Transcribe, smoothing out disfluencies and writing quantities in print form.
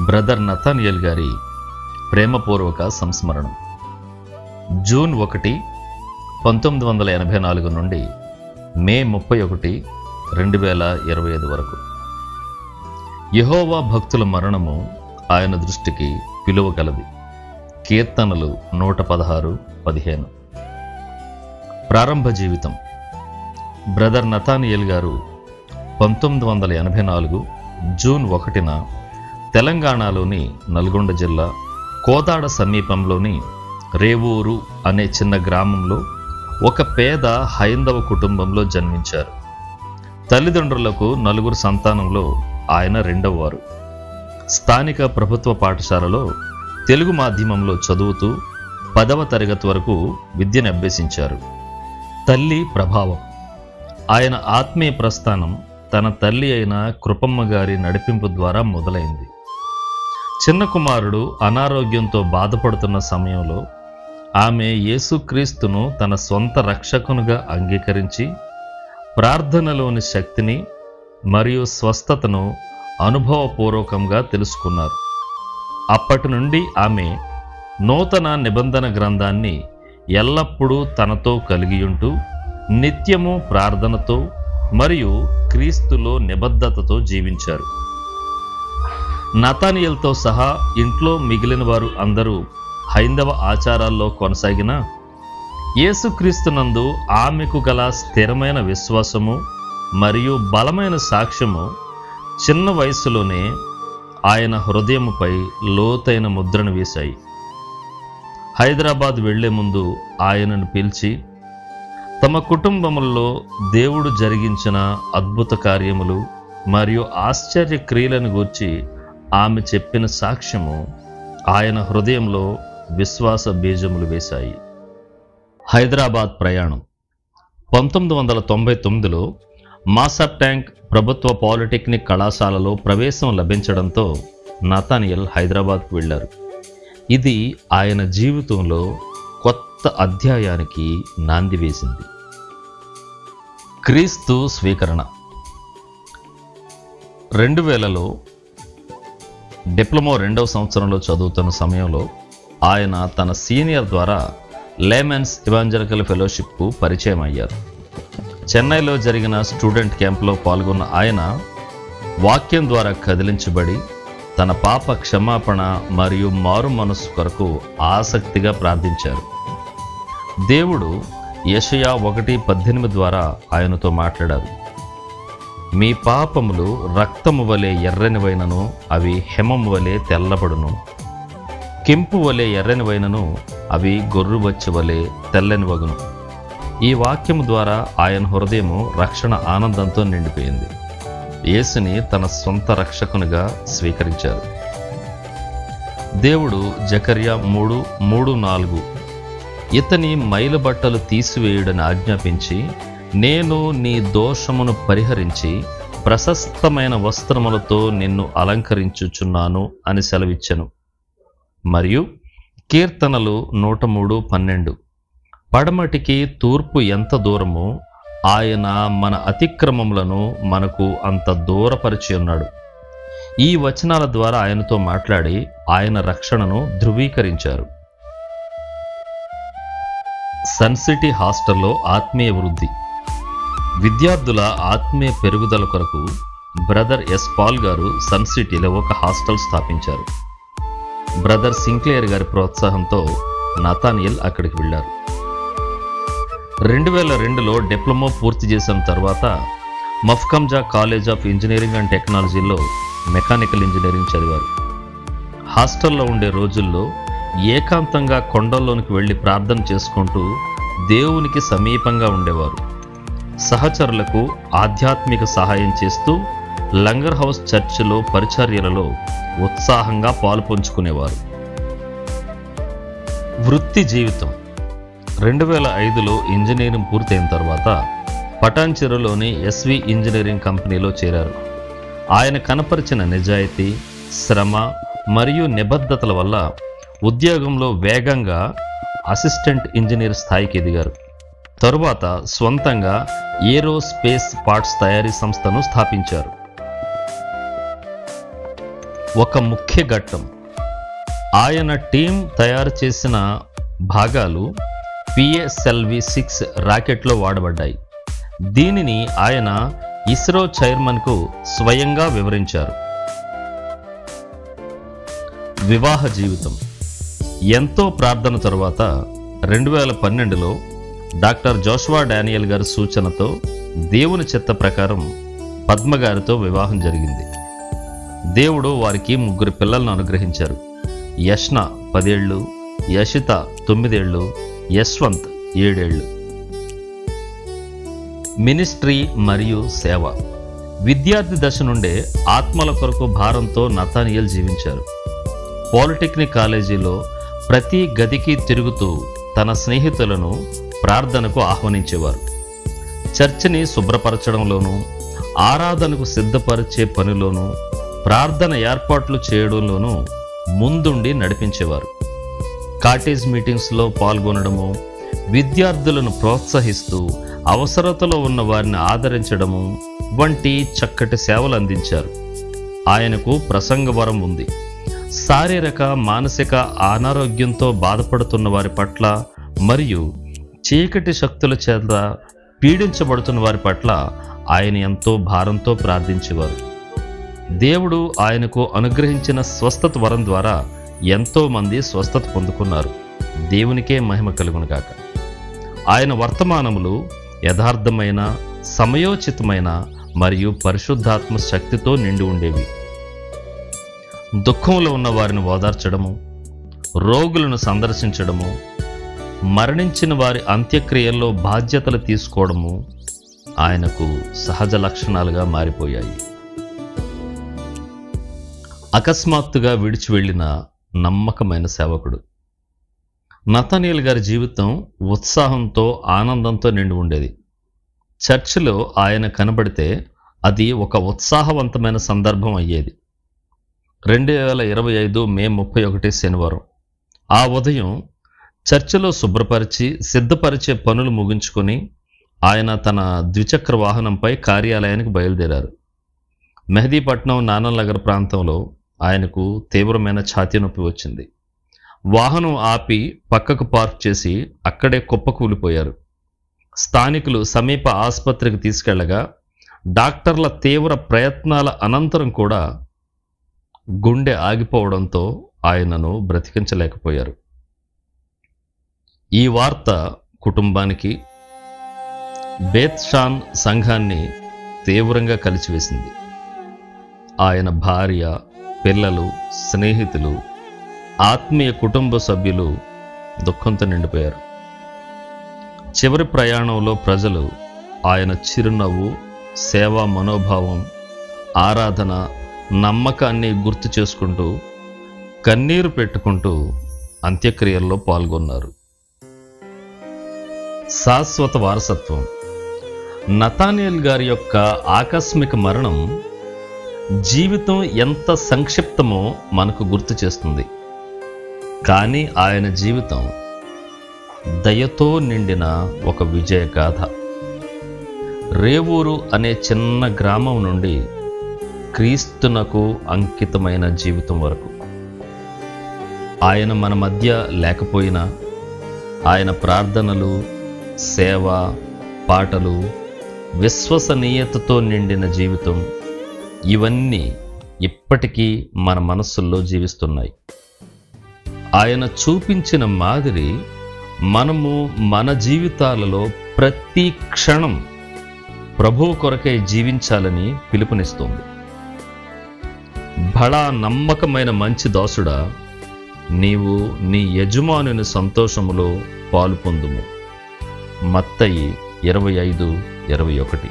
Brother Nathaniel గారి ప్రేమపూర్వక సంస్మరణం. June 1, 1984 నుండి మే 31, 2025 వరకు. యెహోవా భక్తుల మరణము ఆయన దృష్టికి విలువ కలది. కీర్తనలు 116:15. ప్రారంభ జీవితం. బ్రదర్ నతానియల్ గారు 1984 జూన్ 1న తెలంగాణలోని నల్గొండ జిల్లా కోదాడ సమీపంలోని రేవూరు అనే చిన్న గ్రామంలో ఒక పేద హైందవ కుటుంబంలో జన్మించారు. తల్లిదండ్రులకు 4 సంతానంలో ఆయన రెండవవారు. స్థానిక ప్రభుత్వ పాఠశాలలో తెలుగు మాధ్యమంలో చదువుతూ 10వ తరగతి వరకు విద్యను అభ్యసించారు. తల్లి ప్రభావం. ఆయన ఆత్మీయ ప్రస్థానం తన తల్లి అయిన కృపమ్మ గారి నడిపింపు ద్వారా మొదలైంది. చిన్న కుమారుడు అనారోగ్యంతో బాధపడుతున్న సమయంలో ఆమె యేసుక్రీస్తును తన సొంత రక్షకునిగా అంగీకరించి ప్రార్థనలోని శక్తిని మరియు స్వస్థతను అనుభవపూర్వకంగా తెలుసుకున్నారు. అప్పటి నుండి ఆమె నూతన నిబంధన గ్రంథాన్ని ఎల్లప్పుడూ తనతో కలిగియుంటూ నిత్యము ప్రార్థనతో మరియు క్రీస్తులో నిబద్ధతతో జీవించారు. నతానియల్తో సహా ఇంట్లో మిగిలిన వారు అందరూ హైందవ ఆచారాల్లో కొనసాగిన యేసుక్రీస్తునందు ఆమెకు గల స్థిరమైన విశ్వాసము మరియు బలమైన సాక్ష్యము చిన్న వయసులోనే ఆయన హృదయముపై లోతైన ముద్రను వేశాయి. హైదరాబాద్ వెళ్లే ముందు ఆయనను పిలిచి తమ కుటుంబములలో దేవుడు జరిగించిన అద్భుత కార్యములు మరియు ఆశ్చర్య క్రియలను గూర్చి ఆమె చెప్పిన సాక్ష్యము ఆయన హృదయంలో విశ్వాస బీజములు వేశాయి. హైదరాబాద్ ప్రయాణం. 1999లో మాసబ్ ట్యాంక్ ప్రభుత్వ పాలిటెక్నిక్ కళాశాలలో ప్రవేశం లభించడంతో నతానియల్ హైదరాబాద్కు వెళ్ళారు. ఇది ఆయన జీవితంలో కొత్త అధ్యాయానికి నాంది వేసింది. క్రీస్తు స్వీకరణ. 2000లో డిప్లొమా 2వ సంవత్సరంలో చదువుతున్న సమయంలో ఆయన తన సీనియర్ ద్వారా లేమెన్స్ ఇవాంజలికల్ ఫెలోషిప్కు పరిచయం అయ్యారు. చెన్నైలో జరిగిన స్టూడెంట్ క్యాంప్లో పాల్గొన్న ఆయన వాక్యం ద్వారా కదిలించబడి తన పాప క్షమాపణ మరియు మారు మనస్సు కొరకు ఆసక్తిగా ప్రార్థించారు. దేవుడు యెషయా 1:18 ద్వారా ఆయనతో మాట్లాడారు. మీ పాపములు రక్తము వలె ఎర్రనివైనను అవి హెమము వలె తెల్లబడును, కెంపు వలె ఎర్రనివైనను అవి గొర్రుబొచ్చు వలె తెల్లనివగును. ఈ వాక్యము ద్వారా ఆయన హృదయము రక్షణ ఆనందంతో నిండిపోయింది. యేసుని తన సొంత రక్షకునిగా స్వీకరించారు. దేవుడు జకర్యా 3:3-4 ఇతని మైలుబట్టలు తీసివేయుడని ఆజ్ఞాపించి నేను నీ దోషమును పరిహరించి ప్రశస్తమైన వస్త్రములతో నిన్ను అలంకరించుచున్నాను అని సెలవిచ్చెను. మరియు కీర్తనలు 103:12 పడమటికి తూర్పు ఎంత దూరమో ఆయన మన అతిక్రమములను మనకు అంత దూరపరిచి ఉన్నాడు. ఈ వచనాల ద్వారా ఆయనతో మాట్లాడి ఆయన రక్షణను ధృవీకరించారు. సన్ సిటీ హాస్టల్లో ఆత్మీయ వృద్ధి. విద్యార్థుల ఆత్మీయ పెరుగుదల కొరకు బ్రదర్ ఎస్ పాల్ గారు సన్ సిటీలో ఒక హాస్టల్ స్థాపించారు. బ్రదర్ సింక్లేయర్ గారి ప్రోత్సాహంతో నతానియల్ అక్కడికి వెళ్ళారు. 2002లో డిప్లొమా పూర్తి చేసిన తర్వాత మఫ్కంజా కాలేజ్ ఆఫ్ ఇంజనీరింగ్ అండ్ టెక్నాలజీలో మెకానికల్ ఇంజనీరింగ్ చదివారు. హాస్టల్లో ఉండే రోజుల్లో ఏకాంతంగా కొండల్లోనికి వెళ్ళి ప్రార్థన చేసుకుంటూ దేవునికి సమీపంగా ఉండేవారు. సహచరులకు ఆధ్యాత్మిక సహాయం చేస్తూ లంగర్ హౌస్ చర్చిలో పరిచర్యలలో ఉత్సాహంగా పాలుపంచుకునేవారు. వృత్తి జీవితం. 2005లో ఇంజనీరింగ్ పూర్తయిన తర్వాత పటాన్చెరులోని ఎస్వి ఇంజనీరింగ్ కంపెనీలో చేరారు. ఆయన కనపరిచిన నిజాయితీ, శ్రమ మరియు నిబద్ధతల వల్ల ఉద్యోగంలో వేగంగా అసిస్టెంట్ ఇంజనీర్ స్థాయికి ఎదిగారు. తరువాత స్వంతంగా ఏరోస్పేస్ పార్ట్స్ తయారీ సంస్థను స్థాపించారు. ఒక ముఖ్య ఘట్టం. ఆయన టీం తయారు చేసిన భాగాలు PSLV-6 రాకెట్లో వాడబడ్డాయి. దీనిని ఆయన ఇస్రో చైర్మన్కు స్వయంగా వివరించారు. వివాహ జీవితం. ఎంతో ప్రార్థన తరువాత 2012లో డాక్టర్ జోషువా డానియల్ గారి సూచనతో దేవుని చిత్త ప్రకారం పద్మ గారితో వివాహం జరిగింది. దేవుడు వారికి 3 పిల్లలను అనుగ్రహించారు. యష్న 10 ఏళ్ళు, యషిత 9 ఏళ్ళు, యశ్వంత్ 7 ఏళ్ళు. మినిస్ట్రీ మరియు సేవ. విద్యార్థి దశ నుండే ఆత్మల కొరకు భారంతో నతానియేల్ జీవించారు. పాలిటెక్నిక్ కాలేజీలో ప్రతి గదికి తిరుగుతూ తన స్నేహితులను ప్రార్థనకు ఆహ్వానించేవారు. చర్చిని శుభ్రపరచడంలోనూ, ఆరాధనకు సిద్ధపరిచే పనిలోనూ, ప్రార్థన ఏర్పాట్లు చేయడంలోనూ ముందుండి నడిపించేవారు. కాటేజ్ మీటింగ్స్లో పాల్గొనడము, విద్యార్థులను ప్రోత్సహిస్తూ అవసరతలో ఉన్న వారిని ఆదరించడము వంటి చక్కటి సేవలు అందించారు. ఆయనకు ప్రసంగ వరం ఉంది. శారీరక మానసిక అనారోగ్యంతో బాధపడుతున్న వారి పట్ల మరియు చీకటి శక్తుల చేత పీడించబడుతున్న వారి పట్ల ఆయన ఎంతో భారంతో ప్రార్థించేవారు. దేవుడు ఆయనకు అనుగ్రహించిన స్వస్థత వరం ద్వారా ఎంతో మంది స్వస్థత పొందుకున్నారు. దేవునికే మహిమ కలుగునుగాక. ఆయన వర్తమానములు యథార్థమైన, సమయోచితమైన మరియు పరిశుద్ధాత్మ శక్తితో నిండి ఉండేవి. దుఃఖంలో ఉన్న వారిని ఓదార్చడము, రోగులను సందర్శించడము, మరణించిన వారి అంత్యక్రియల్లో బాధ్యతలు తీసుకోవడము ఆయనకు సహజ లక్షణాలుగా మారిపోయాయి. అకస్మాత్తుగా విడిచి వెళ్ళిన నమ్మకమైన సేవకుడు. నతానియేల్ గారి జీవితం ఉత్సాహంతో, ఆనందంతో నిండి ఉండేది. చర్చిలో ఆయన కనబడితే అది ఒక ఉత్సాహవంతమైన సందర్భం అయ్యేది. 2025 మే 31 శనివారం ఆ ఉదయం చర్చిలో శుభ్రపరిచి సిద్ధపరిచే పనులు ముగించుకొని ఆయన తన ద్విచక్ర వాహనంపై కార్యాలయానికి బయలుదేరారు. మెహదీపట్నం నానల్నగర్ ప్రాంతంలో ఆయనకు తీవ్రమైన ఛాతీ నొప్పి వచ్చింది. వాహనం ఆపి పక్కకు పార్క్ చేసి అక్కడే కుప్పకూలిపోయారు. స్థానికులు సమీప ఆసుపత్రికి తీసుకెళ్లగా డాక్టర్ల తీవ్ర ప్రయత్నాల అనంతరం కూడా గుండె ఆగిపోవడంతో ఆయనను బ్రతికించలేకపోయారు. ఈ వార్త కుటుంబానికి, బేత్ షాన్ సంఘాన్ని తీవ్రంగా కలిచివేసింది. ఆయన భార్య, పిల్లలు, స్నేహితులు, ఆత్మీయ కుటుంబ సభ్యులు దుఃఖంతో నిండిపోయారు. చివరి ప్రయాణంలో ప్రజలు ఆయన చిరునవ్వు, సేవా మనోభావం, ఆరాధన, నమ్మకాన్ని గుర్తు చేసుకుంటూ కన్నీరు పెట్టుకుంటూ అంత్యక్రియల్లో పాల్గొన్నారు. శాశ్వత వారసత్వం. నతానియేల్ గారి యొక్క ఆకస్మిక మరణం జీవితం ఎంత సంక్షిప్తమో మనకు గుర్తు చేస్తుంది. కానీ ఆయన జీవితం దయతో నిండిన ఒక విజయగాథ. రేవూరు అనే చిన్న గ్రామం నుండి క్రీస్తునకు అంకితమైన జీవితం వరకు ఆయన మన మధ్య లేకపోయినా ఆయన ప్రార్థనలు, సేవ, పాటలు, విశ్వసనీయతతో నిండిన జీవితం ఇవన్నీ ఇప్పటికీ మన మనస్సుల్లో జీవిస్తున్నాయి. ఆయన చూపించిన మాదిరి మనము మన జీవితాలలో ప్రతి క్షణం ప్రభువు కొరకై జీవించాలని పిలుపునిస్తుంది. బడా నమ్మకమైన మంచి దాసుడా, నీవు నీ యజమానుని సంతోషములో పాలు పొందుము. మత్తయి 25:21.